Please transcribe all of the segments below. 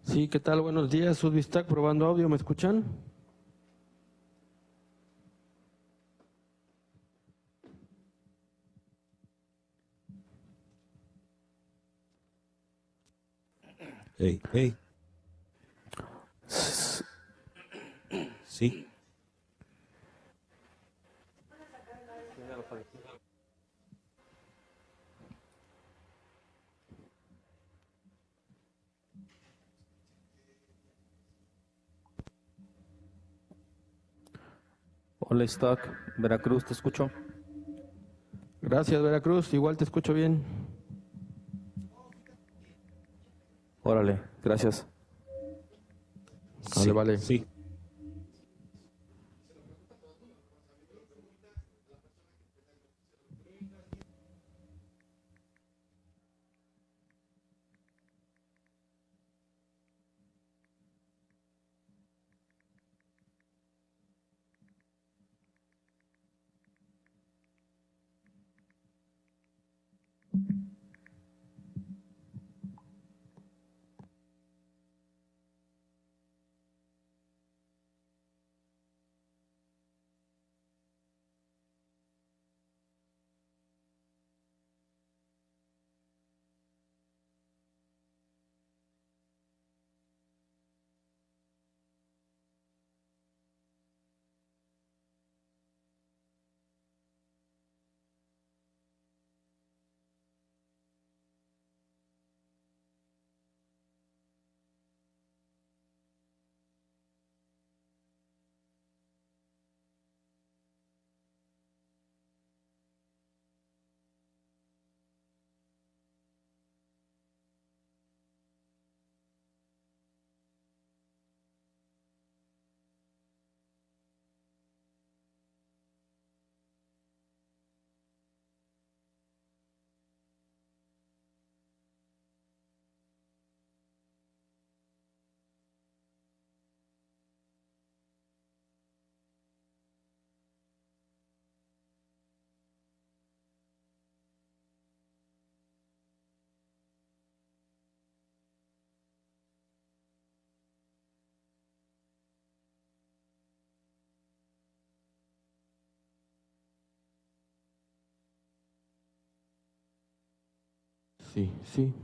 Sí, ¿qué tal? Buenos días, Sudvistac, probando audio, ¿me escuchan? Hey, hey. Sí. Hola, Stock, Veracruz, te escucho. Gracias, Veracruz, igual te escucho bien. Órale, gracias. Vale, Sí, vale. sí. Sí, sí.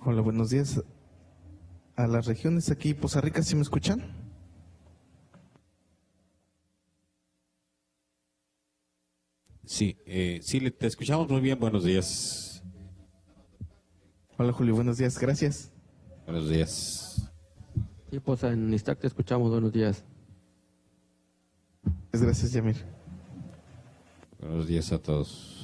Hola, buenos días. A las regiones aquí, Poza Rica, ¿sí me escuchan? Sí, te escuchamos muy bien. Buenos días. Hola, Julio, buenos días, gracias. Buenos días. Sí, pues en Istac te escuchamos. Buenos días. Gracias, Yamir. Buenos días a todos.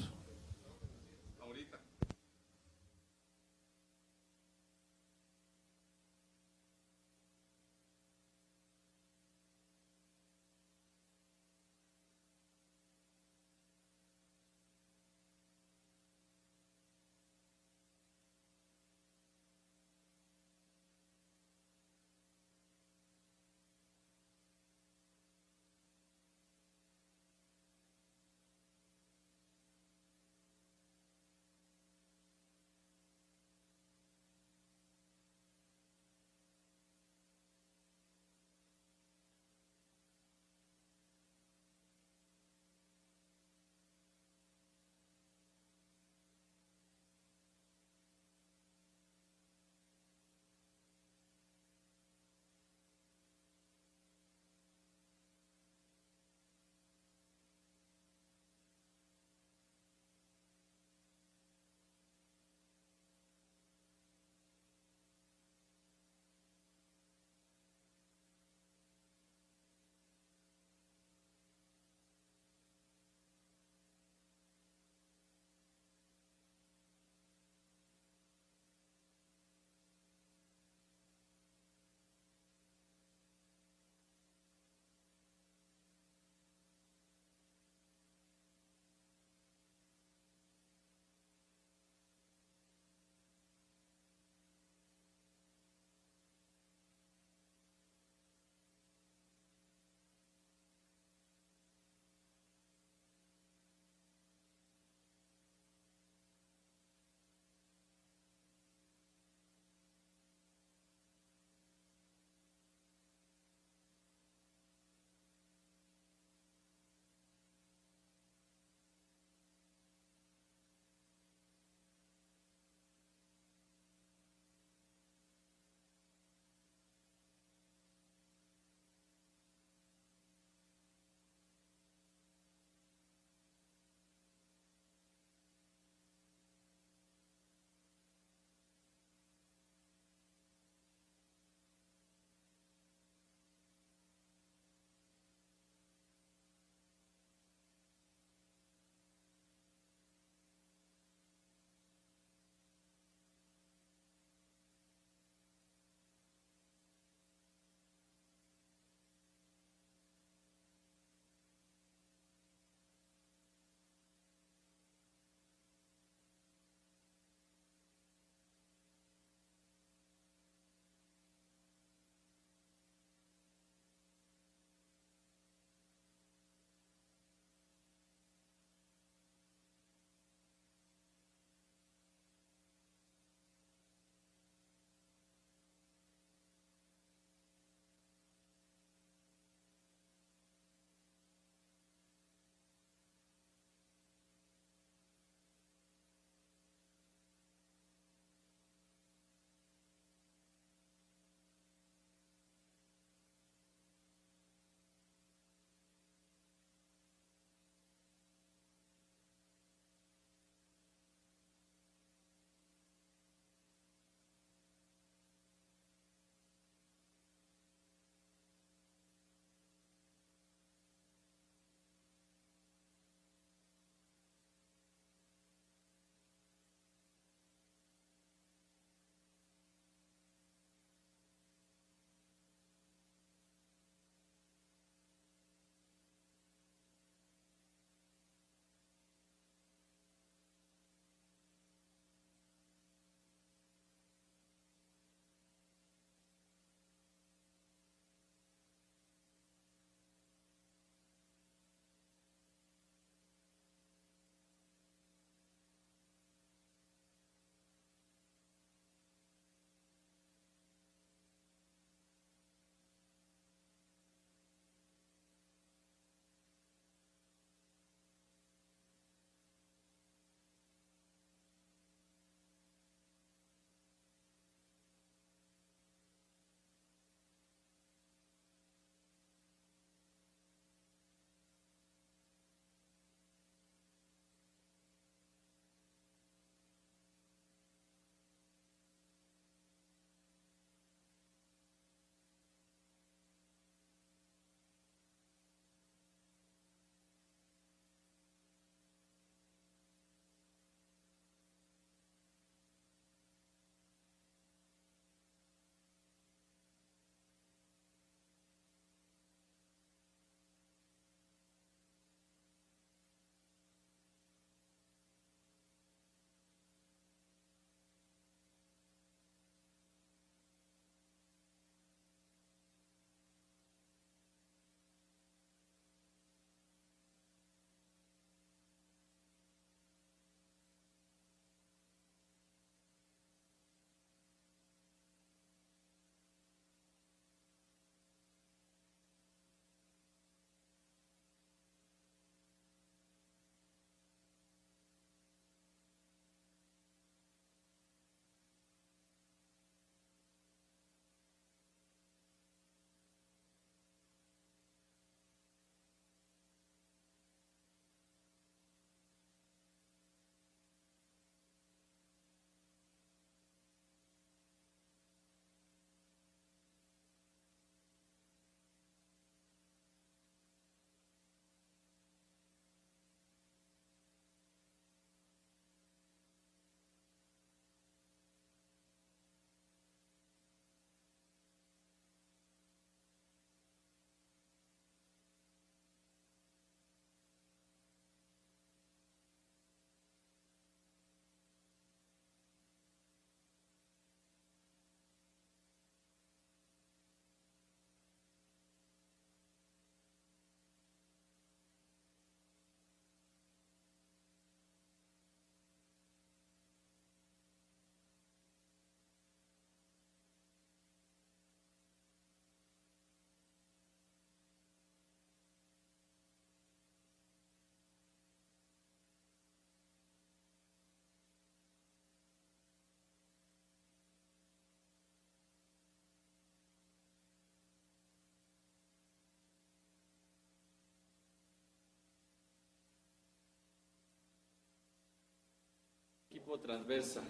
O transversa.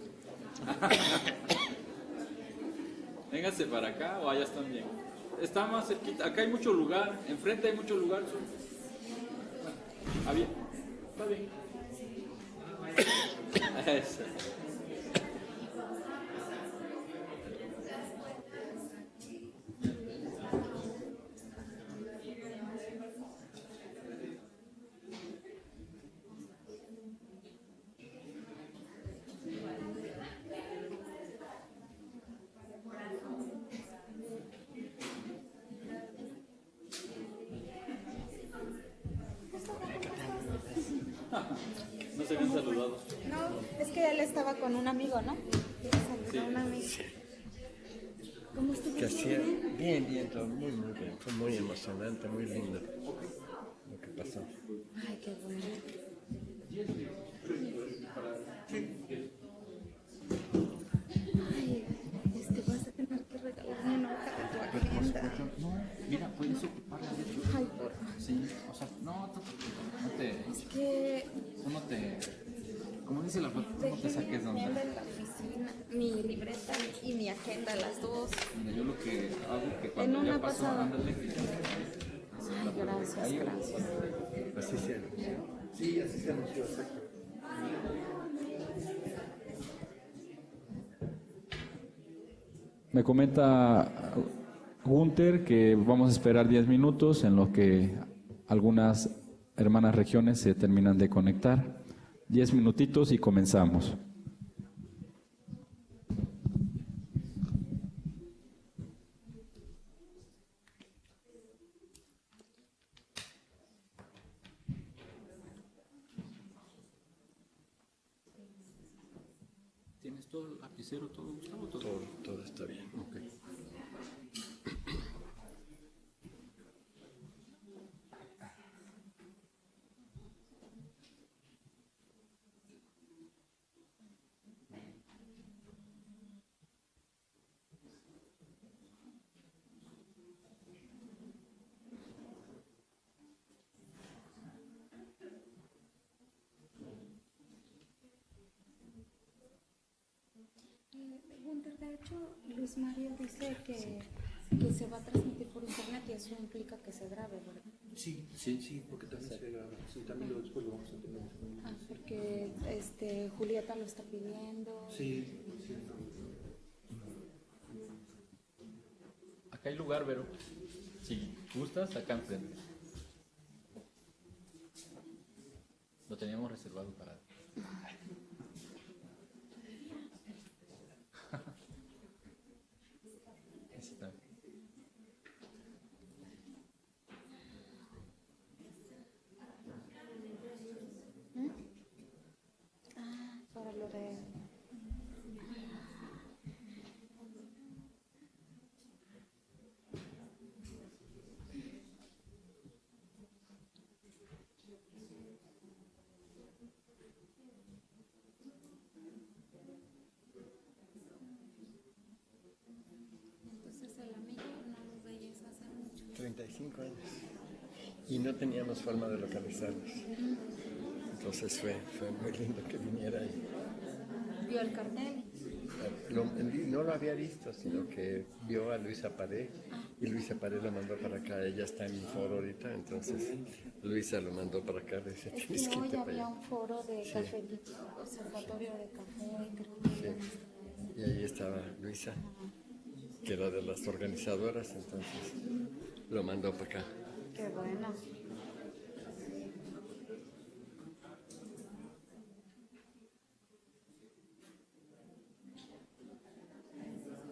Véngase para acá o allá están bien. Está más cerquita. Acá hay mucho lugar. Enfrente hay mucho lugar. Ah, bien. Está bien. Eso. No se habían saludado. No, es que él estaba con un amigo, ¿no? Sí. Un amigo. ¿Cómo estuvo? Que hacía bien, bien, todo muy, muy bien. Fue muy emocionante, muy lindo lo que pasó. Ay, qué bueno. Ay, vas a tener que regalarme una hoja de tu agenda. Mira, puedes ocuparla de hecho. Ay, Sí, o sea, no te, es que tú no te, como dice la foto, tú no te saques de déjeme onda. en la oficina mi libreta y mi agenda, las dos. Mira, yo lo que hago que En cuando una ya pasó, pasada. ándale. Ay, gracias, gracias. Así se Sí, así se anunció, exacto. Me comenta Gunther que vamos a esperar 10 minutos en lo que algunas hermanas regiones se terminan de conectar. 10 minutitos y comenzamos. ¿Tienes todo el lapicero, todo, Gustavo? Todo está bien. Ok. Gunther, de hecho, Luis Mario dice que se va a transmitir por internet y eso implica que se grabe, ¿verdad? Sí, porque también se graba. Sí, también después lo vamos a tener. Ah, porque Julieta lo está pidiendo. Sí. Acá hay lugar, Vero. Si gustas, acá enfrente. Lo teníamos reservado para... Ese está. Ah, para lo de... Entonces el amigo no lo veías hace mucho. 35 años. Y no teníamos forma de localizarnos. Entonces fue muy lindo que viniera y Vio el cartel. no lo había visto, sino que vio a Luisa Paré y Luisa Paré lo mandó para acá. Ella está en un foro ahorita, entonces Luisa lo mandó para acá. Le dice, Es tienes que que hoy irte para había allá. un foro de café, observatorio de café, creo que Sí. Y ahí estaba Luisa, que era de las organizadoras, entonces lo mandó para acá. Qué bueno.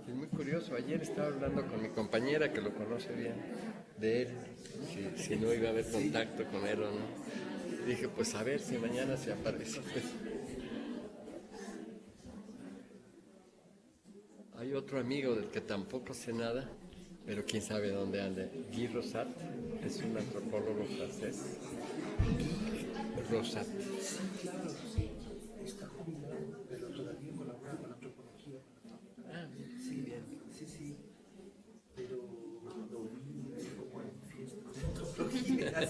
Es muy curioso, ayer estaba hablando con mi compañera que lo conoce bien, de él, si no iba a haber contacto con él o no. Y dije, pues a ver si mañana se aparece. Hay otro amigo del que tampoco sé nada, pero quién sabe dónde anda. Guy Rosat, es un antropólogo francés. Rosat. Está jubilado, pero todavía colabora con la antropología. Ah, bien. Sí, bien. Sí. Pero lo vi como en fiestas de antropología.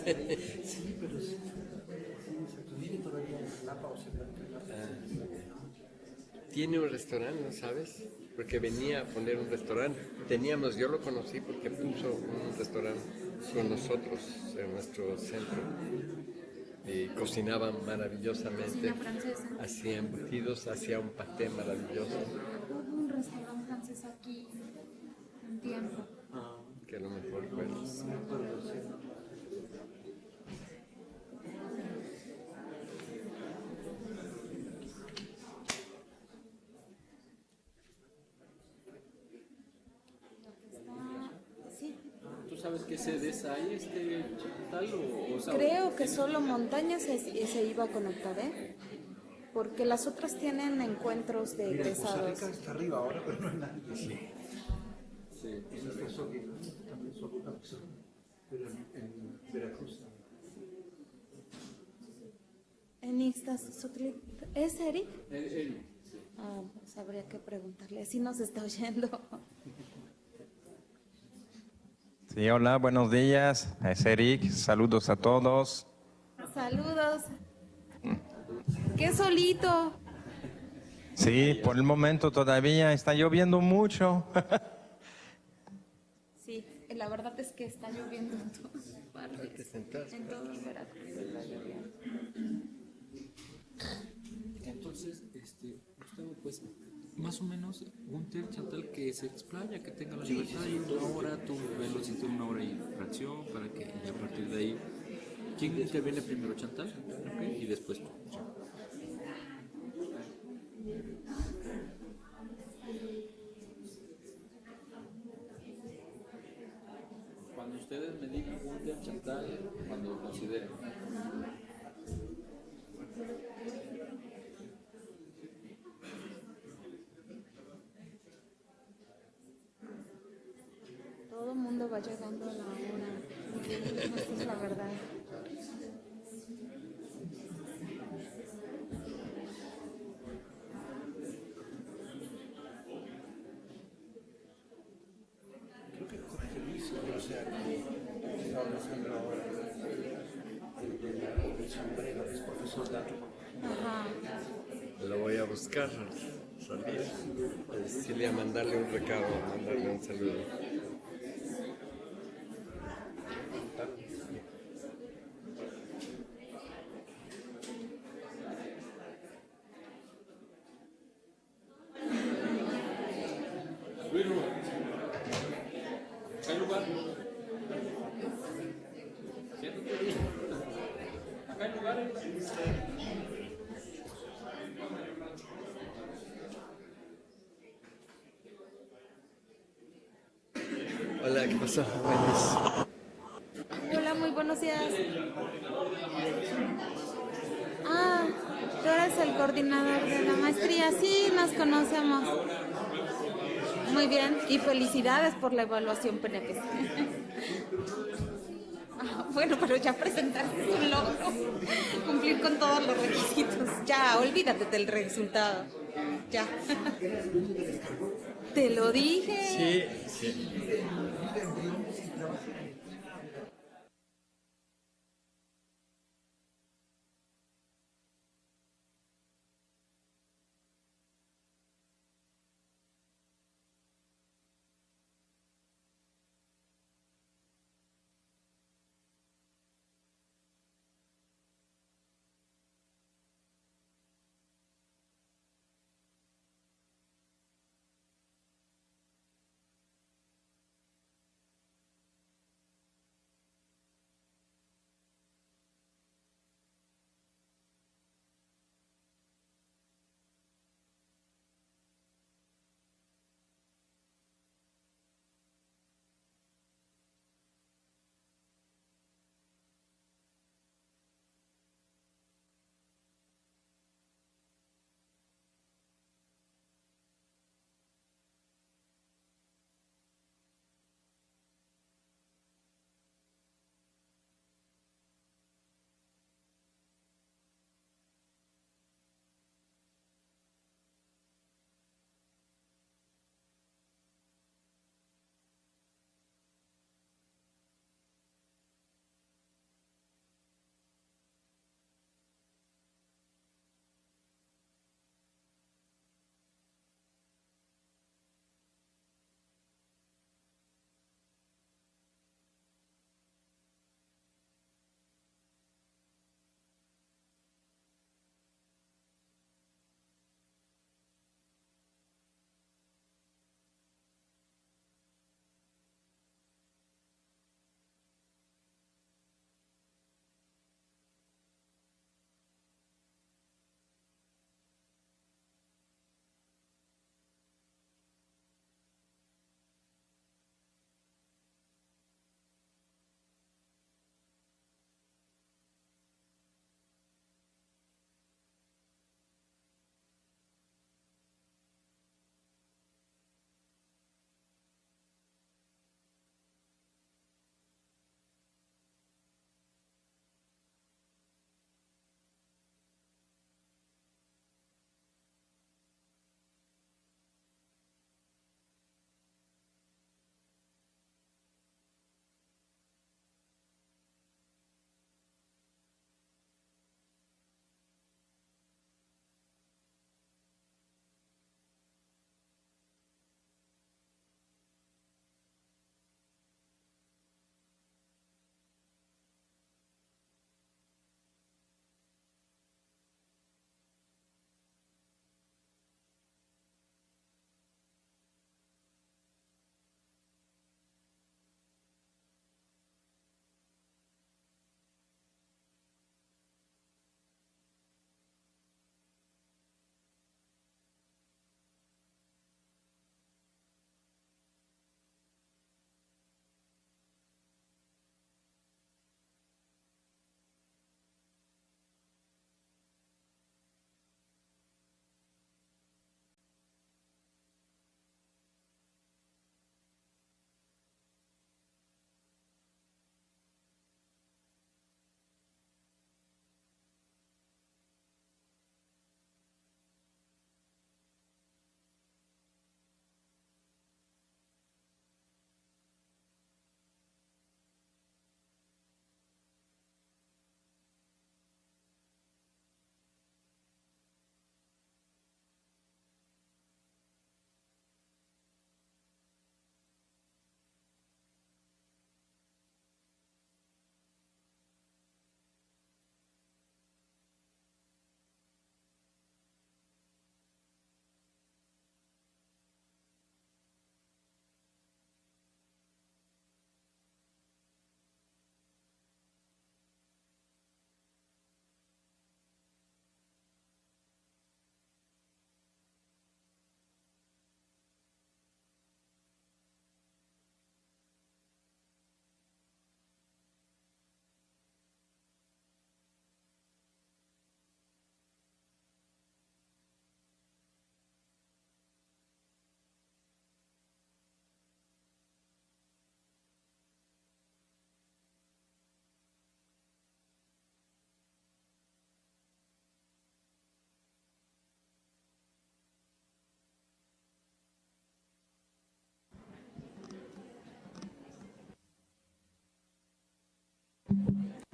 Sí, pero sí. Sí, exacto. Vive todavía en Lapa o cerca de Lapa. tiene un restaurante, ¿no sabes? Porque venía a poner un restaurante. Yo lo conocí porque puso un restaurante con nosotros en nuestro centro. Y cocinaban maravillosamente. Cocina francesa. Hacía embutidos, hacía un paté maravilloso. Hubo un restaurante francés aquí un tiempo. Que a lo mejor fue. Sí. ¿Tú sabes qué sedes hay, Chantal? O sabes? Creo que solo Montaña se iba a conectar, ¿eh? Porque las otras tienen encuentros de Mira, Costa egresados. Rica está arriba ahora, pero no hay nadie. Sí. En esta zona también solo una persona, pero en Veracruz también. En Ixtazotl, ¿es Eric? Eric. Ah, pues habría que preguntarle, así nos está oyendo. Sí, hola, buenos días. Es Eric. Saludos a todos. Saludos. ¿Qué solito? Sí, por el momento todavía está lloviendo mucho. Sí, la verdad es que está lloviendo en todas partes. En todo el Veracruz está lloviendo. Entonces, Gustavo, pues más o menos Gunter, Chantal, que se explaya, que tenga la libertad y una hora, tú velo si tiene una hora y fracción para que y a partir de ahí, ¿quién interviene primero, Chantal? Okay. Y después tú. Cuando ustedes me digan Gunter, Chantal, cuando lo consideren. Todo el mundo va llegando a la hora. Esa es la verdad. Creo que Jorge Luis, o sea, estaba pensando ahora, el sombrero, es profesor de arte. Ajá. Lo voy a buscar al salir. A decirle a mandarle un recado, a mandarle un saludo. Luis Rubén. ¿Acá hay lugar? Siéntate. ¿Acá hay lugar? Hola, ¿qué pasó? Buenas. Hola, muy buenos días. Ah, tú eres el coordinador de la maestría. Sí, nos conocemos. Muy bien, y felicidades por la evaluación PNP. Ah, bueno, pero ya presentaste un logro. Cumplir con todos los requisitos. Ya, olvídate del resultado. Ya. Te lo dije. Sí, sí.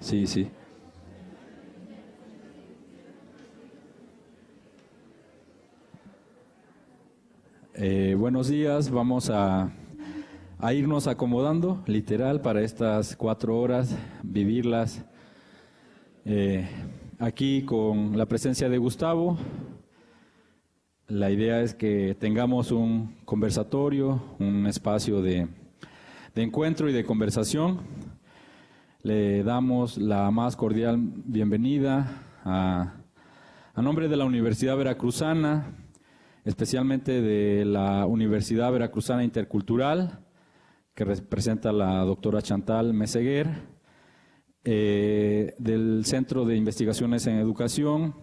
Sí, sí. Buenos días, vamos a irnos acomodando, literal, para estas 4 horas, vivirlas aquí con la presencia de Gustavo. La idea es que tengamos un conversatorio, un espacio de encuentro y de conversación. Le damos la más cordial bienvenida a nombre de la Universidad Veracruzana, especialmente de la Universidad Veracruzana Intercultural, que representa la doctora Chantal Meseguer, del Centro de Investigaciones en Educación,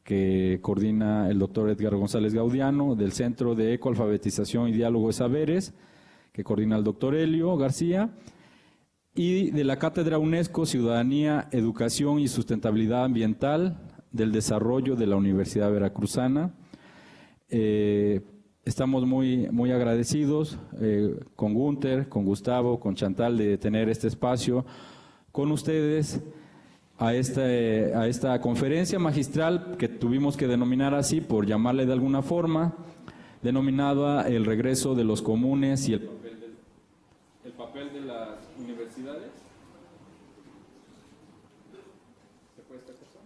que coordina el doctor Edgar González Gaudiano, del Centro de Ecoalfabetización y Diálogo de Saberes, que coordina el doctor Helio García, y de la Cátedra UNESCO Ciudadanía, Educación y Sustentabilidad Ambiental del Desarrollo de la Universidad Veracruzana. Estamos muy agradecidos con Gunter, con Gustavo, con Chantal de tener este espacio con ustedes a esta conferencia magistral que tuvimos que denominar así por llamarle de alguna forma, denominada El regreso de los comunes y el papel de las universidades. ¿Se puede esta cosa?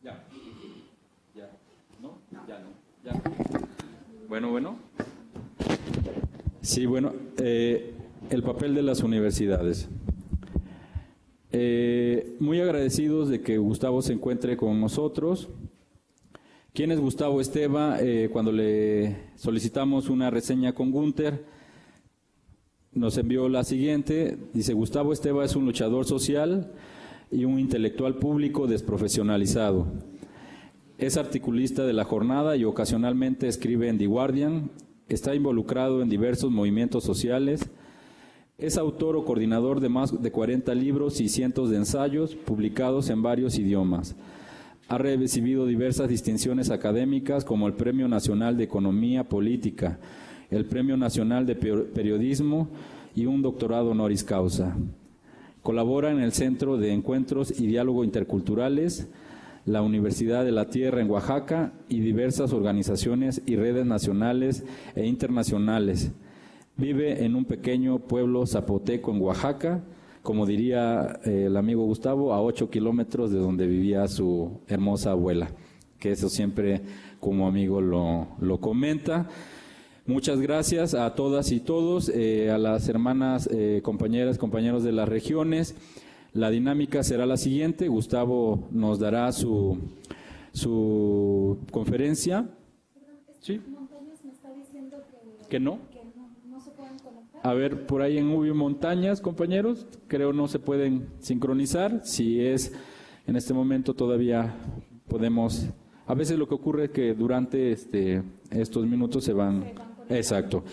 Ya. ¿No? Ya no. Bueno. Sí, bueno, el papel de las universidades. Muy agradecidos de que Gustavo se encuentre con nosotros. ¿Quién es Gustavo Esteva? Cuando le solicitamos una reseña con Gunter, nos envió la siguiente. Dice: Gustavo Esteva es un luchador social y un intelectual público desprofesionalizado. Es articulista de La Jornada y ocasionalmente escribe en The Guardian. Está involucrado en diversos movimientos sociales. Es autor o coordinador de más de 40 libros y cientos de ensayos publicados en varios idiomas. Ha recibido diversas distinciones académicas como el Premio Nacional de Economía Política, el Premio Nacional de Periodismo y un doctorado honoris causa. Colabora en el Centro de Encuentros y Diálogo Interculturales, la Universidad de la Tierra en Oaxaca y diversas organizaciones y redes nacionales e internacionales. Vive en un pequeño pueblo zapoteco en Oaxaca, como diría el amigo Gustavo, a 8 kilómetros de donde vivía su hermosa abuela, que eso siempre como amigo lo comenta. Muchas gracias a todas y todos, a las hermanas, compañeros de las regiones. La dinámica será la siguiente: Gustavo nos dará su conferencia. ¿Sí? ¿Que no? A ver, por ahí en UBI Montañas, compañeros, creo no se pueden sincronizar. Si es en este momento todavía podemos. A veces lo que ocurre es que durante estos minutos se van. Exacto.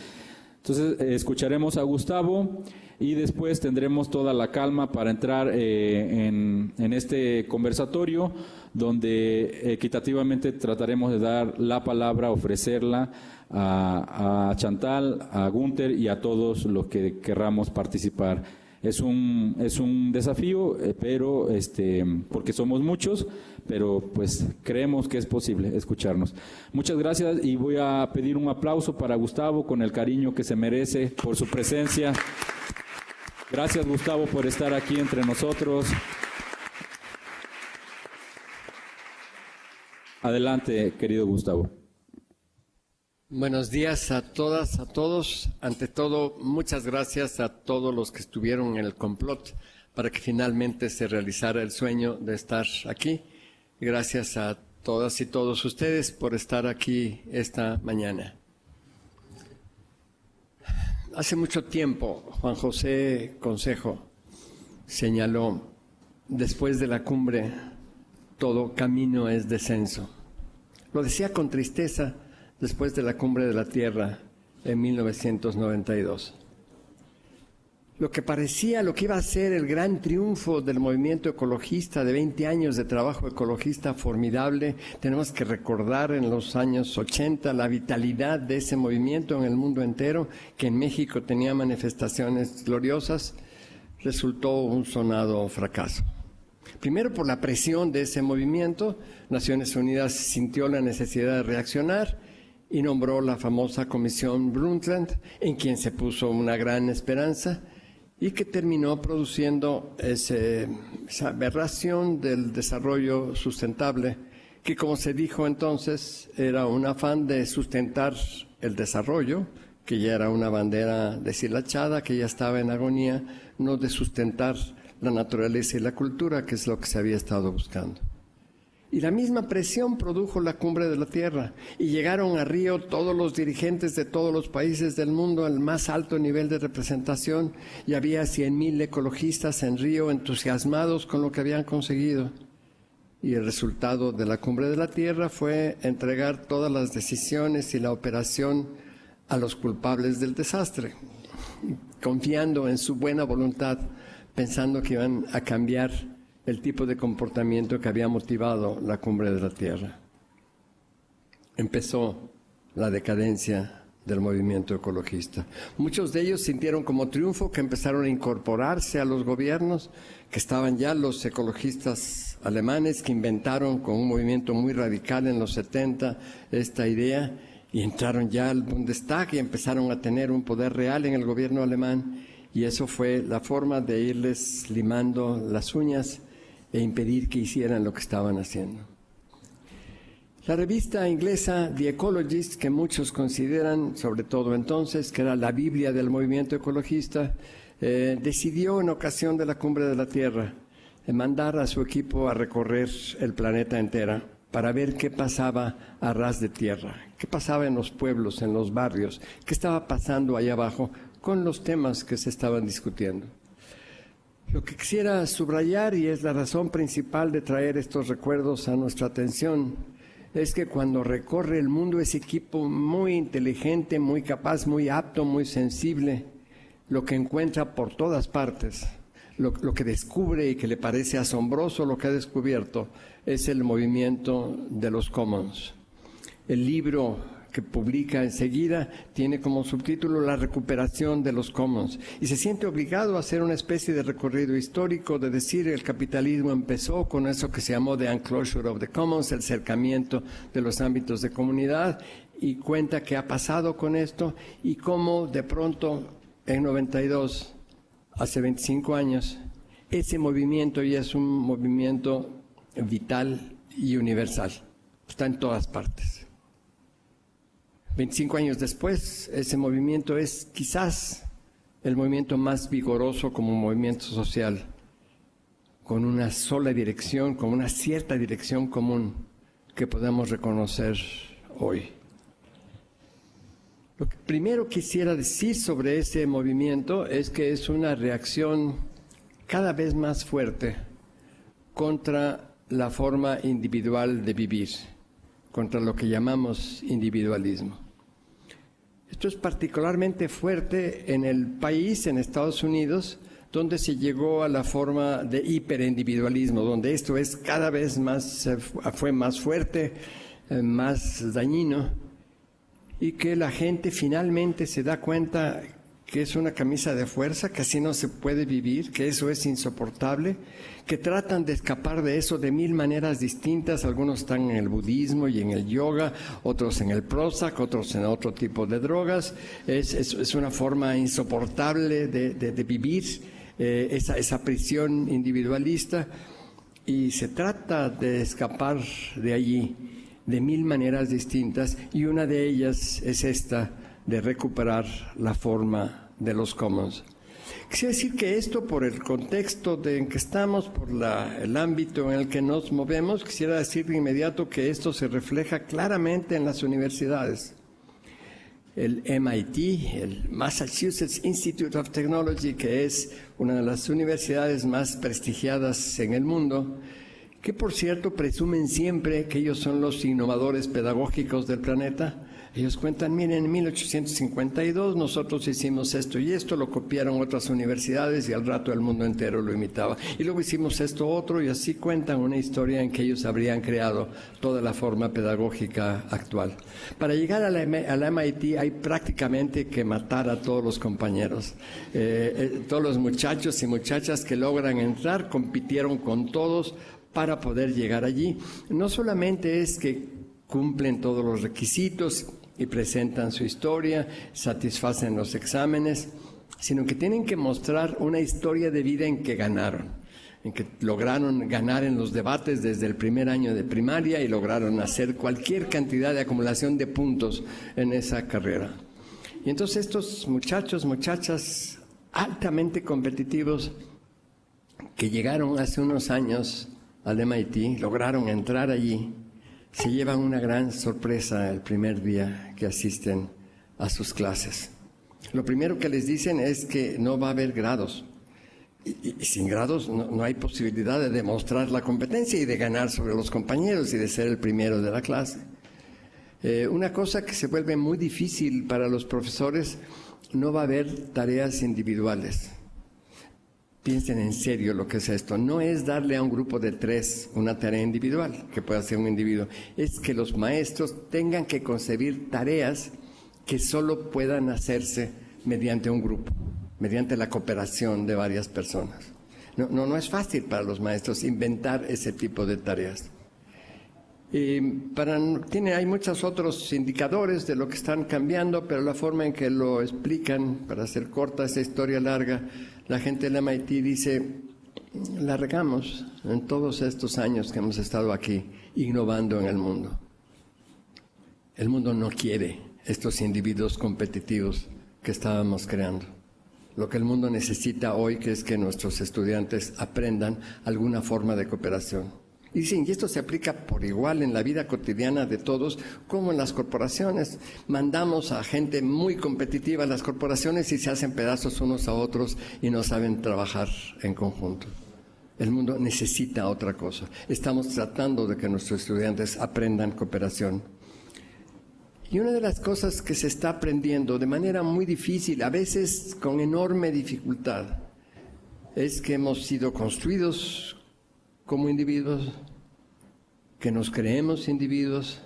Entonces escucharemos a Gustavo y después tendremos toda la calma para entrar en este conversatorio, donde equitativamente trataremos de dar la palabra, ofrecerla a Chantal, a Gunter y a todos los que querramos participar. Es un desafío, pero porque somos muchos, pero pues creemos que es posible escucharnos. Muchas gracias y voy a pedir un aplauso para Gustavo con el cariño que se merece por su presencia. Gracias, Gustavo, por estar aquí entre nosotros. Adelante, querido Gustavo. Buenos días a todas, a todos. Ante todo, muchas gracias a todos los que estuvieron en el complot para que finalmente se realizara el sueño de estar aquí. Gracias a todas y todos ustedes por estar aquí esta mañana. Hace mucho tiempo, Juan José Consejo señaló: después de la cumbre, todo camino es descenso. Lo decía con tristeza después de la Cumbre de la Tierra en 1992. lo que parecía, lo que iba a ser el gran triunfo del movimiento ecologista de 20 años de trabajo ecologista formidable. Tenemos que recordar en los años 80 la vitalidad de ese movimiento en el mundo entero, que en México tenía manifestaciones gloriosas, resultó un sonado fracaso. Primero por la presión de ese movimiento, Naciones Unidas sintió la necesidad de reaccionar y nombró la famosa Comisión Brundtland, en quien se puso una gran esperanza, y que terminó produciendo esa aberración del desarrollo sustentable, que como se dijo entonces era un afán de sustentar el desarrollo, que ya era una bandera deshilachada, que ya estaba en agonía, no de sustentar la naturaleza y la cultura, que es lo que se había estado buscando. Y la misma presión produjo la Cumbre de la Tierra, y llegaron a Río todos los dirigentes de todos los países del mundo al más alto nivel de representación, y había 100,000 ecologistas en Río entusiasmados con lo que habían conseguido. Y el resultado de la Cumbre de la Tierra fue entregar todas las decisiones y la operación a los culpables del desastre, confiando en su buena voluntad, pensando que iban a cambiar el tipo de comportamiento que había motivado la Cumbre de la Tierra. Empezó la decadencia del movimiento ecologista. Muchos de ellos sintieron como triunfo que empezaron a incorporarse a los gobiernos, que estaban ya los ecologistas alemanes que inventaron con un movimiento muy radical en los 70 esta idea, y entraron ya al Bundestag y empezaron a tener un poder real en el gobierno alemán, y eso fue la forma de irles limando las uñas e impedir que hicieran lo que estaban haciendo. La revista inglesa The Ecologist, que muchos consideran, sobre todo entonces, que era la Biblia del movimiento ecologista, decidió en ocasión de la Cumbre de la Tierra mandar a su equipo a recorrer el planeta entero para ver qué pasaba a ras de tierra, qué pasaba en los pueblos, en los barrios, qué estaba pasando allá abajo con los temas que se estaban discutiendo. Lo que quisiera subrayar, y es la razón principal de traer estos recuerdos a nuestra atención, es que cuando recorre el mundo ese equipo muy inteligente, muy capaz, muy apto, muy sensible, lo que encuentra por todas partes, lo que descubre y que le parece asombroso lo que ha descubierto, es el movimiento de los commons. El libro que publica enseguida tiene como subtítulo La recuperación de los commons, y se siente obligado a hacer una especie de recorrido histórico, de decir el capitalismo empezó con eso que se llamó the enclosure of the commons, el cercamiento de los ámbitos de comunidad, y cuenta qué ha pasado con esto y cómo de pronto en 92, hace 25 años, ese movimiento ya es un movimiento vital y universal, está en todas partes. 25 años después, ese movimiento es quizás el movimiento más vigoroso como movimiento social, con una sola dirección, con una cierta dirección común que podemos reconocer hoy. Lo que primero quisiera decir sobre ese movimiento es que es una reacción cada vez más fuerte contra la forma individual de vivir, contra lo que llamamos individualismo. Esto es particularmente fuerte en el país, en Estados Unidos, donde se llegó a la forma de hiperindividualismo, donde esto es cada vez más, fue más fuerte, más dañino, y que la gente finalmente se da cuenta que es una camisa de fuerza, que así no se puede vivir, que eso es insoportable, que tratan de escapar de eso de 1000 maneras distintas. Algunos están en el budismo y en el yoga, otros en el Prozac, otros en otro tipo de drogas. Es una forma insoportable de vivir esa prisión individualista, y se trata de escapar de allí de 1000 maneras distintas, y una de ellas es esta de recuperar la forma de los commons. Quisiera decir que esto, por el contexto en que estamos, por el ámbito en el que nos movemos, quisiera decir de inmediato que esto se refleja claramente en las universidades. El MIT, el Massachusetts Institute of Technology, que es una de las universidades más prestigiadas en el mundo, que por cierto presumen siempre que ellos son los innovadores pedagógicos del planeta, Ellos cuentan, miren, en 1852 nosotros hicimos esto y esto, lo copiaron otras universidades y al rato el mundo entero lo imitaba. Y luego hicimos esto otro y así cuentan una historia en que ellos habrían creado toda la forma pedagógica actual. Para llegar a la MIT hay prácticamente que matar a todos los compañeros. Todos los muchachos y muchachas que logran entrar compitieron con todos para poder llegar allí. No solamente es que cumplen todos los requisitos y presentan su historia, satisfacen los exámenes, sino que tienen que mostrar una historia de vida en que ganaron, en que lograron ganar en los debates desde el primer año de primaria y lograron hacer cualquier cantidad de acumulación de puntos en esa carrera. Y entonces estos muchachos, muchachas altamente competitivos que llegaron hace unos años al MIT, lograron entrar allí, se llevan una gran sorpresa el primer día que asisten a sus clases. Lo primero que les dicen es que no va a haber grados. Y sin grados no hay posibilidad de demostrar la competencia y de ganar sobre los compañeros y de ser el primero de la clase. Una cosa que se vuelve muy difícil para los profesores, no va a haber tareas individuales. Piensen en serio lo que es esto. No es darle a un grupo de 3 una tarea individual, que pueda hacer un individuo. Es que los maestros tengan que concebir tareas que solo puedan hacerse mediante un grupo, mediante la cooperación de varias personas. No es fácil para los maestros inventar ese tipo de tareas. Hay muchos otros indicadores de lo que están cambiando, pero la forma en que lo explican, para hacer corta esa historia larga, la gente del MIT dice, la regamos en todos estos años que hemos estado aquí innovando en el mundo. El mundo no quiere estos individuos competitivos que estábamos creando. Lo que el mundo necesita hoy que es que nuestros estudiantes aprendan alguna forma de cooperación. Y dicen, y esto se aplica por igual en la vida cotidiana de todos, como en las corporaciones. Mandamos a gente muy competitiva a las corporaciones y se hacen pedazos unos a otros y no saben trabajar en conjunto. El mundo necesita otra cosa. Estamos tratando de que nuestros estudiantes aprendan cooperación. Y una de las cosas que se está aprendiendo de manera muy difícil, a veces con enorme dificultad, es que hemos sido construidos como individuos, que nos creemos individuos,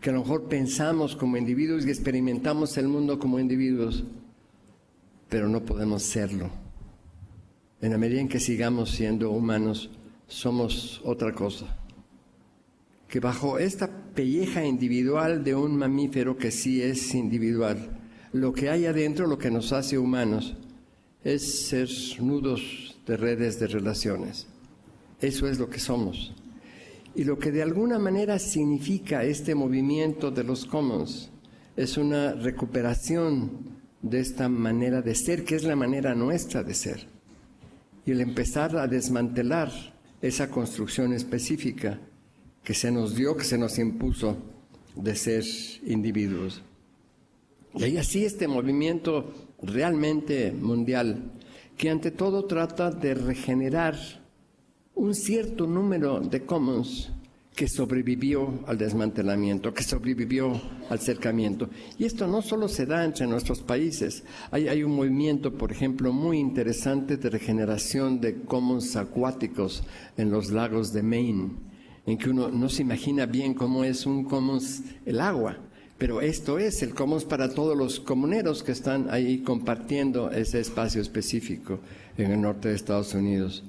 que a lo mejor pensamos como individuos y experimentamos el mundo como individuos, pero no podemos serlo. En la medida en que sigamos siendo humanos, somos otra cosa. Que bajo esta pelleja individual de un mamífero que sí es individual, lo que hay adentro, lo que nos hace humanos, es ser nudos de redes de relaciones. Eso es lo que somos. Y lo que de alguna manera significa este movimiento de los commons es una recuperación de esta manera de ser, que es la manera nuestra de ser. Y el empezar a desmantelar esa construcción específica que se nos dio, que se nos impuso de ser individuos. Y hay así este movimiento realmente mundial, que ante todo trata de regenerar un cierto número de commons que sobrevivió al desmantelamiento, que sobrevivió al cercamiento. Y esto no solo se da entre nuestros países. Hay un movimiento, por ejemplo, muy interesante de regeneración de commons acuáticos en los lagos de Maine, en que uno no se imagina bien cómo es un commons el agua. Pero esto es el commons para todos los comuneros que están ahí compartiendo ese espacio específico en el norte de Estados Unidos.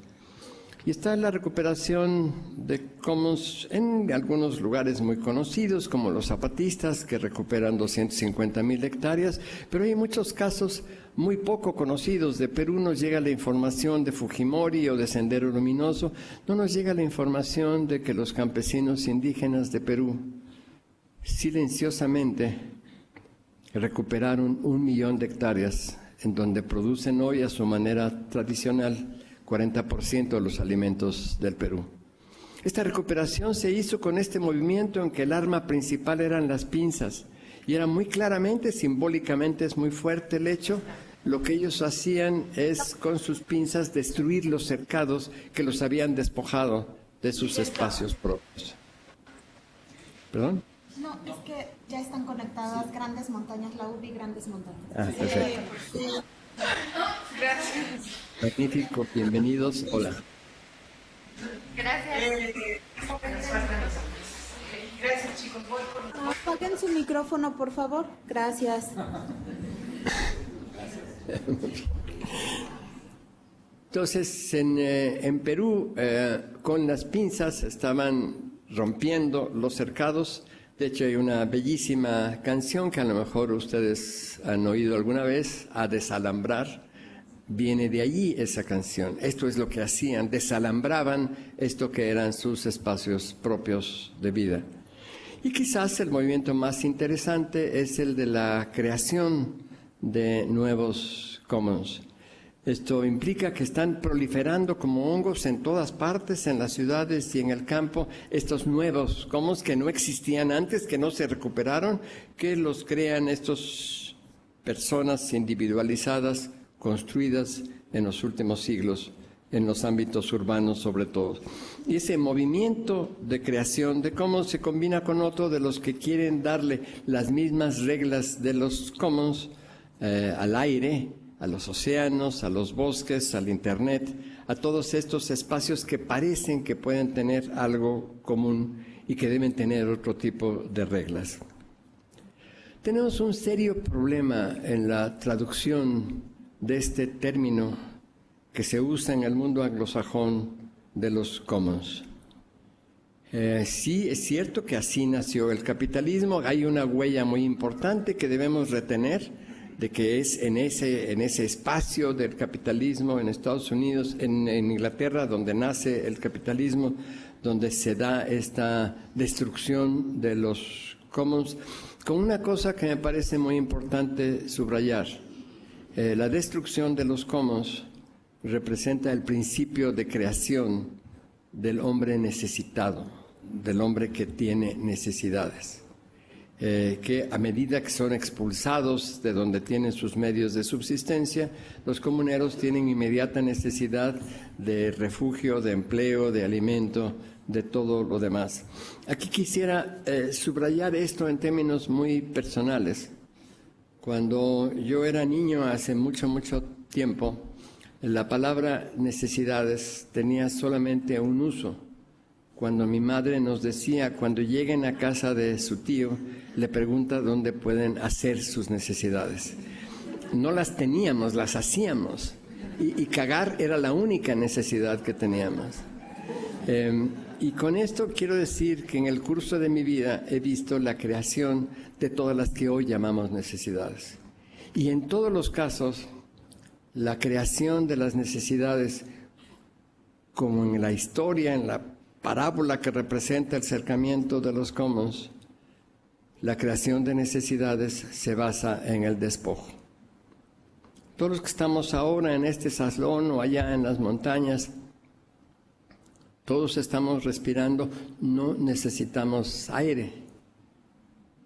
Y está la recuperación de commons en algunos lugares muy conocidos, como los zapatistas, que recuperan 250,000 hectáreas, pero hay muchos casos muy poco conocidos. De Perú nos llega la información de Fujimori o de Sendero Luminoso, no nos llega la información de que los campesinos indígenas de Perú silenciosamente recuperaron 1 millón de hectáreas en donde producen hoy a su manera tradicional 40% de los alimentos del Perú. Esta recuperación se hizo con este movimiento en que el arma principal eran las pinzas y era muy claramente, simbólicamente es muy fuerte el hecho, lo que ellos hacían es con sus pinzas destruir los cercados que los habían despojado de sus espacios propios. ¿Perdón? No, es que ya están conectadas Grandes Montañas, la UBI Grandes Montañas. Ah, perfecto. Gracias. Magnífico, bienvenidos. Hola. Gracias. Gracias, chicos. Voy con... Apaguen su micrófono, por favor. Gracias. Entonces, en Perú, con las pinzas estaban rompiendo los cercados. De hecho, hay una bellísima canción que a lo mejor ustedes han oído alguna vez, A Desalambrar. Viene de allí esa canción. Esto es lo que hacían, desalambraban esto que eran sus espacios propios de vida. Y quizás el movimiento más interesante es el de la creación de nuevos commons. Esto implica que están proliferando como hongos en todas partes, en las ciudades y en el campo, estos nuevos commons que no existían antes, que no se recuperaron, que los crean estas personas individualizadas, construidas en los últimos siglos, en los ámbitos urbanos sobre todo. Y ese movimiento de creación de commons se combina con otro de los que quieren darle las mismas reglas de los commons al aire, a los océanos, a los bosques, al Internet, a todos estos espacios que parecen que pueden tener algo común y que deben tener otro tipo de reglas. Tenemos un serio problema en la traducción de este término que se usa en el mundo anglosajón de los commons. Sí, es cierto que así nació el capitalismo. Hay una huella muy importante que debemos retener, de que es en ese espacio del capitalismo en Estados Unidos, en Inglaterra, donde nace el capitalismo, donde se da esta destrucción de los commons, con una cosa que me parece muy importante subrayar. La destrucción de los commons representa el principio de creación del hombre necesitado, del hombre que tiene necesidades. Que a medida que son expulsados de donde tienen sus medios de subsistencia, los comuneros tienen inmediata necesidad de refugio, de empleo, de alimento, de todo lo demás. Aquí quisiera subrayar esto en términos muy personales. Cuando yo era niño, hace mucho tiempo, la palabra necesidades tenía solamente un uso. Cuando mi madre nos decía, cuando lleguen a casa de su tío, le pregunta dónde pueden hacer sus necesidades. No las teníamos, las hacíamos. Y cagar era la única necesidad que teníamos. Y con esto quiero decir que en el curso de mi vida he visto la creación de todas las que hoy llamamos necesidades. Y en todos los casos, la creación de las necesidades, como en la historia, en la parábola que representa el cercamiento de los commons, la creación de necesidades se basa en el despojo. Todos los que estamos ahora en este salón o allá en las montañas, todos estamos respirando, no necesitamos aire.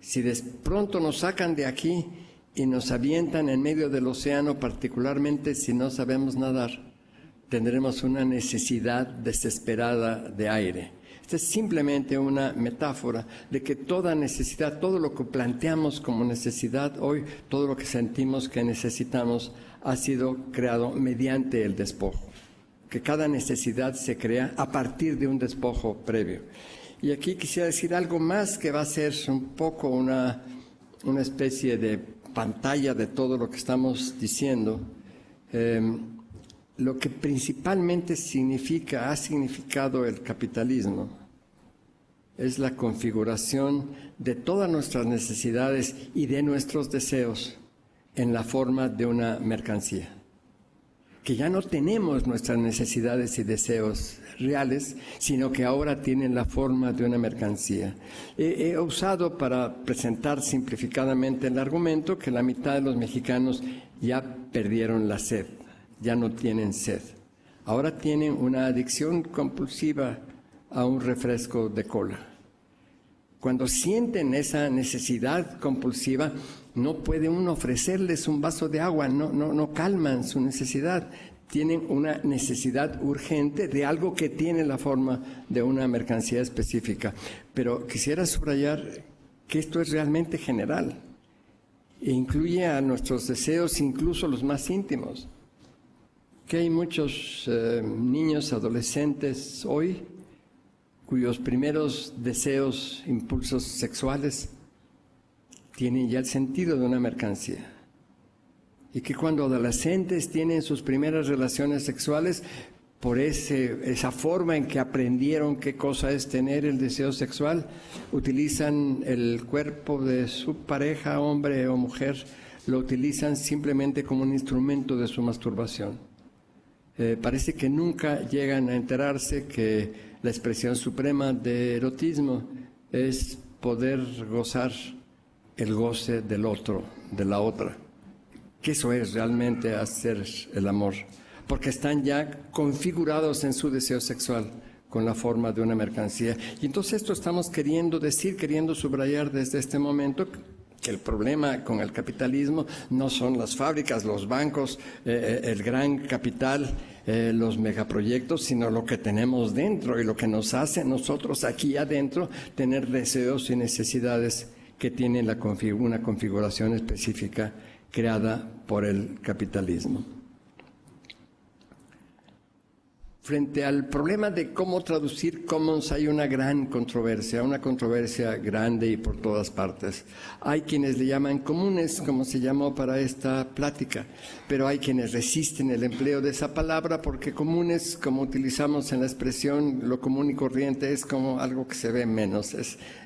Si de pronto nos sacan de aquí y nos avientan en medio del océano, particularmente si no sabemos nadar, tendremos una necesidad desesperada de aire. Esta es simplemente una metáfora de que toda necesidad, todo lo que planteamos como necesidad hoy, todo lo que sentimos que necesitamos, ha sido creado mediante el despojo. Que cada necesidad se crea a partir de un despojo previo. Y aquí quisiera decir algo más que va a ser un poco una especie de pantalla de todo lo que estamos diciendo. Lo que principalmente ha significado el capitalismo es la configuración de todas nuestras necesidades y de nuestros deseos en la forma de una mercancía. Que ya no tenemos nuestras necesidades y deseos reales, sino que ahora tienen la forma de una mercancía. He usado para presentar simplificadamente el argumento que la mitad de los mexicanos ya perdieron la sed. Ya no tienen sed. Ahora tienen una adicción compulsiva a un refresco de cola. Cuando sienten esa necesidad compulsiva, no puede uno ofrecerles un vaso de agua, no calman su necesidad. Tienen una necesidad urgente de algo que tiene la forma de una mercancía específica. Pero quisiera subrayar que esto es realmente general e incluye a nuestros deseos, incluso los más íntimos. Que hay muchos niños, adolescentes hoy, cuyos primeros deseos, impulsos sexuales tienen ya el sentido de una mercancía. Y que cuando adolescentes tienen sus primeras relaciones sexuales, por esa forma en que aprendieron qué cosa es tener el deseo sexual, utilizan el cuerpo de su pareja, hombre o mujer, lo utilizan simplemente como un instrumento de su masturbación. Parece que nunca llegan a enterarse que la expresión suprema de erotismo es poder gozar el goce del otro, de la otra. Que eso es realmente hacer el amor, porque están ya configurados en su deseo sexual con la forma de una mercancía. Y entonces esto estamos queriendo decir, queriendo subrayar desde este momento, que el problema con el capitalismo no son las fábricas, los bancos, el gran capital, los megaproyectos, sino lo que tenemos dentro y lo que nos hace nosotros aquí adentro tener deseos y necesidades que tienen una configuración específica creada por el capitalismo. Frente al problema de cómo traducir commons hay una gran controversia, una controversia grande y por todas partes. Hay quienes le llaman comunes, como se llamó para esta plática, pero hay quienes resisten el empleo de esa palabra porque comunes, como utilizamos en la expresión, lo común y corriente es como algo que se ve menos.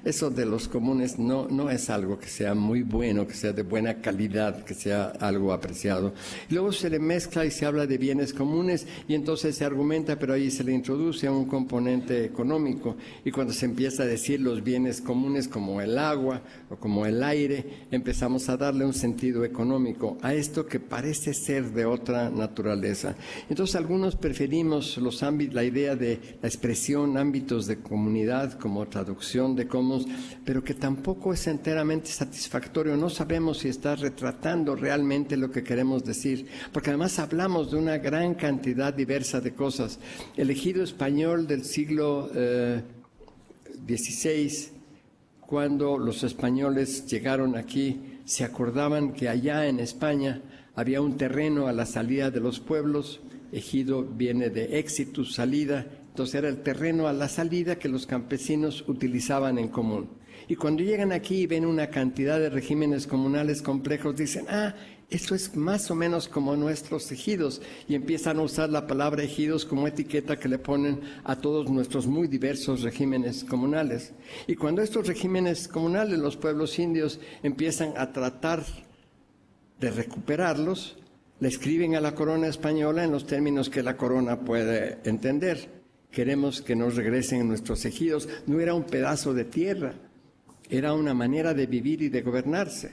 Eso de los comunes no es algo que sea muy bueno, que sea de buena calidad, que sea algo apreciado. Y luego se le mezcla y se habla de bienes comunes y entonces se argumenta, pero ahí se le introduce un componente económico y cuando se empieza a decir los bienes comunes como el agua o como el aire, empezamos a darle un sentido económico a esto que parece ser de otra naturaleza. Entonces algunos preferimos la idea de la expresión ámbitos de comunidad como traducción de commons, pero que tampoco es enteramente satisfactorio. No sabemos si está retratando realmente lo que queremos decir, porque además hablamos de una gran cantidad diversa de cosas. El ejido español del siglo XVI, cuando los españoles llegaron aquí, se acordaban que allá en España había un terreno a la salida de los pueblos. Ejido viene de exitus, salida, entonces era el terreno a la salida que los campesinos utilizaban en común. Y cuando llegan aquí y ven una cantidad de regímenes comunales complejos, dicen, esto es más o menos como nuestros ejidos, y empiezan a usar la palabra ejidos como etiqueta que le ponen a todos nuestros muy diversos regímenes comunales. Y cuando estos regímenes comunales, los pueblos indios, empiezan a tratar de recuperarlos, le escriben a la corona española en los términos que la corona puede entender. Queremos que nos regresen nuestros ejidos. No era un pedazo de tierra, era una manera de vivir y de gobernarse.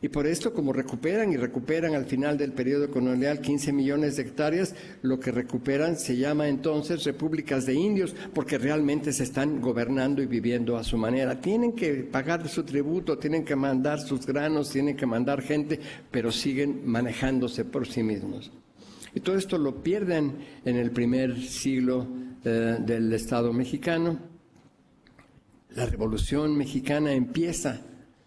Y por esto, como recuperan al final del periodo colonial 15 millones de hectáreas, lo que recuperan se llama entonces repúblicas de indios, porque realmente se están gobernando y viviendo a su manera. Tienen que pagar su tributo, tienen que mandar sus granos, tienen que mandar gente, pero siguen manejándose por sí mismos. Y todo esto lo pierden en el primer siglo del Estado mexicano. La Revolución Mexicana empieza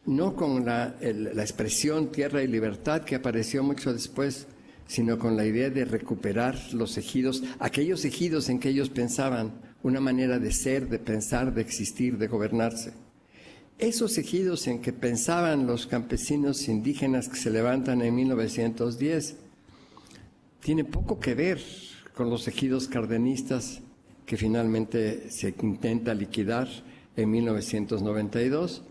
no con la expresión tierra y libertad que apareció mucho después, sino con la idea de recuperar los ejidos, aquellos ejidos en que ellos pensaban una manera de ser, de pensar, de existir, de gobernarse. Esos ejidos en que pensaban los campesinos indígenas que se levantan en 1910 tiene poco que ver con los ejidos cardenistas que finalmente se intenta liquidar en 1992.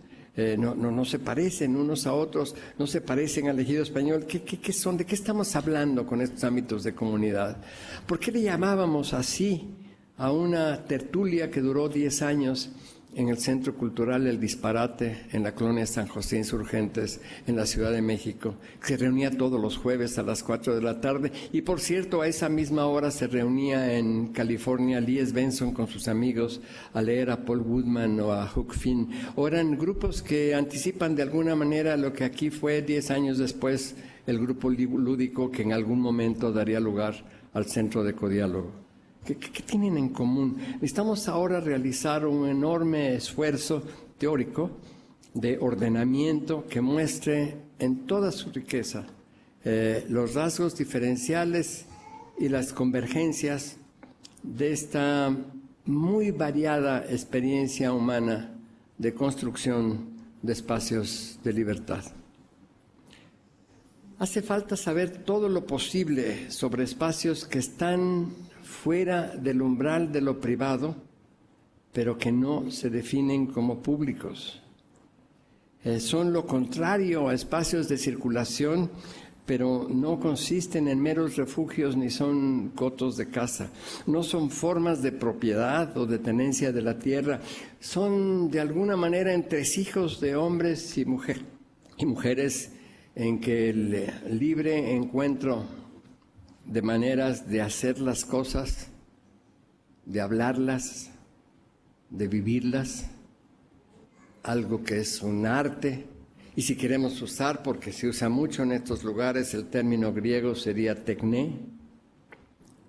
No se parecen unos a otros, no se parecen al ejido español. ¿Qué son? ¿De qué estamos hablando con estos ámbitos de comunidad? ¿Por qué le llamábamos así a una tertulia que duró 10 años en el Centro Cultural El Disparate, en la colonia San José Insurgentes, en la Ciudad de México? Se reunía todos los jueves a las 4 de la tarde y, por cierto, a esa misma hora se reunía en California Lee Benson con sus amigos a leer a Paul Woodman o a Huck Finn. O eran grupos que anticipan de alguna manera lo que aquí fue 10 años después el grupo lúdico que en algún momento daría lugar al Centro de Ecodiálogo. ¿Qué tienen en común? Necesitamos ahora realizar un enorme esfuerzo teórico de ordenamiento que muestre en toda su riqueza los rasgos diferenciales y las convergencias de esta muy variada experiencia humana de construcción de espacios de libertad. Hace falta saber todo lo posible sobre espacios que están fuera del umbral de lo privado, pero que no se definen como públicos. Son lo contrario a espacios de circulación, pero no consisten en meros refugios ni son cotos de caza. No son formas de propiedad o de tenencia de la tierra. Son de alguna manera entresijos de hombres y mujeres en que el libre encuentro de maneras de hacer las cosas, de hablarlas, de vivirlas, algo que es un arte, y si queremos usar, porque se usa mucho en estos lugares, el término griego sería tekné,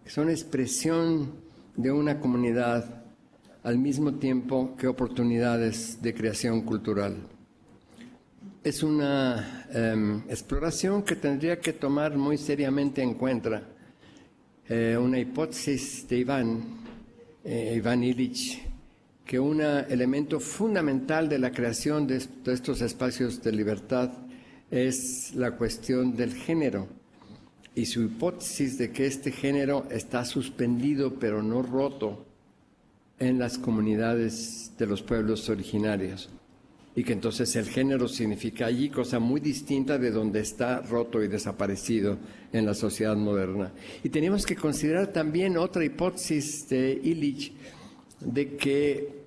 son expresión de una comunidad al mismo tiempo que oportunidades de creación cultural. Es una exploración que tendría que tomar muy seriamente en cuenta una hipótesis de Iván Illich, que un elemento fundamental de la creación de estos espacios de libertad es la cuestión del género y su hipótesis de que este género está suspendido pero no roto en las comunidades de los pueblos originarios y que entonces el género significa allí cosa muy distinta de donde está roto y desaparecido en la sociedad moderna. Y tenemos que considerar también otra hipótesis de Illich, de que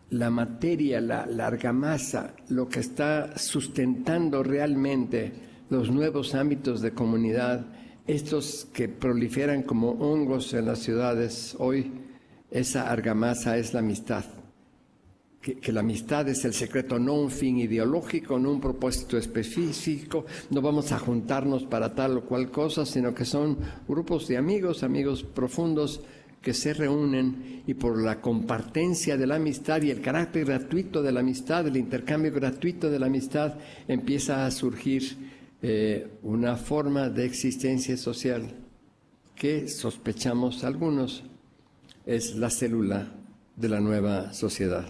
la materia, la argamasa, lo que está sustentando realmente los nuevos ámbitos de comunidad, estos que proliferan como hongos en las ciudades hoy, esa argamasa es la amistad. Que la amistad es el secreto, no un fin ideológico, no un propósito específico, no vamos a juntarnos para tal o cual cosa, sino que son grupos de amigos profundos, que se reúnen y por la compartencia de la amistad y el carácter gratuito de la amistad, el intercambio gratuito de la amistad, empieza a surgir una forma de existencia social que sospechamos algunos es la célula de la nueva sociedad.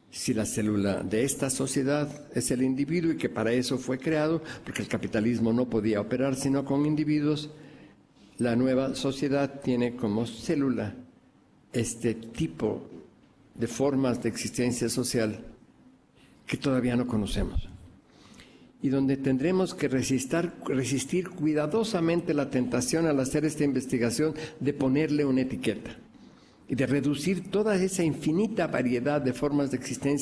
Si la célula de esta sociedad es el individuo y que para eso fue creado, porque el capitalismo no podía operar sino con individuos, la nueva sociedad tiene como célula este tipo de formas de existencia social que todavía no conocemos y donde tendremos que resistir cuidadosamente la tentación al hacer esta investigación de ponerle una etiqueta y de reducir toda esa infinita variedad de formas de existencia